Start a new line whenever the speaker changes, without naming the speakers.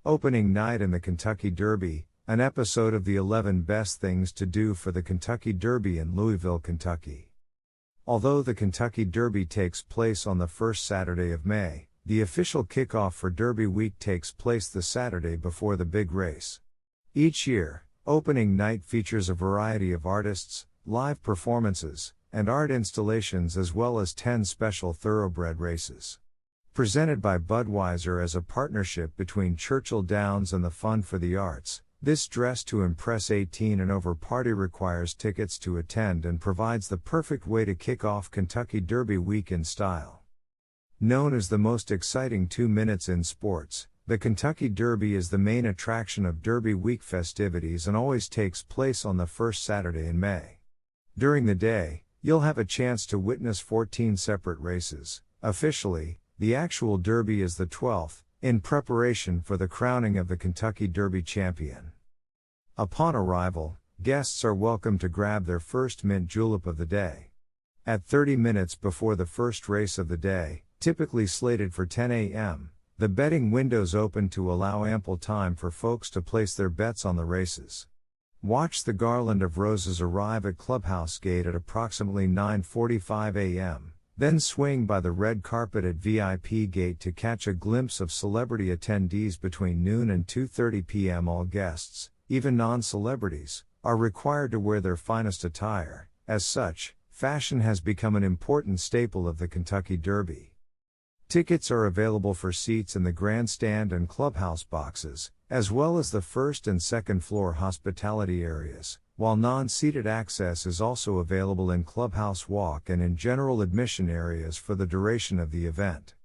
Opening night in the Kentucky Derby, an episode of the 11 Best Things to Do for the Kentucky Derby in Louisville, Kentucky. Although the Kentucky Derby takes place on the first Saturday of May, the official kickoff for Derby Week takes place the Saturday before the big race. Each year, opening night features a variety of artists, live performances, and art installations as well as 10 special thoroughbred races. Presented by Budweiser as a partnership between Churchill Downs and the Fund for the Arts, this Dress to Impress 18 and over party requires tickets to attend and provides the perfect way to kick off Kentucky Derby Week in style. Known as the most exciting 2 minutes in sports, the Kentucky Derby is the main attraction of Derby Week festivities and always takes place on the first Saturday in May. During the day, you'll have a chance to witness 14 separate races. Officially, the actual Derby is the 12th, in preparation for the crowning of the Kentucky Derby champion. Upon arrival, guests are welcome to grab their first mint julep of the day. At 30 minutes before the first race of the day, typically slated for 10 a.m., the betting windows open to allow ample time for folks to place their bets on the races. Watch the garland of roses arrive at Clubhouse Gate at approximately 9:45 a.m., then swing by the red carpet at VIP Gate to catch a glimpse of celebrity attendees between noon and 2:30 p.m. All guests, even non-celebrities, are required to wear their finest attire. As such, fashion has become an important staple of the Kentucky Derby. Tickets are available for seats in the grandstand and clubhouse boxes, as well as the first and second floor hospitality areas, while non-seated access is also available in Clubhouse Walk and in general admission areas for the duration of the event.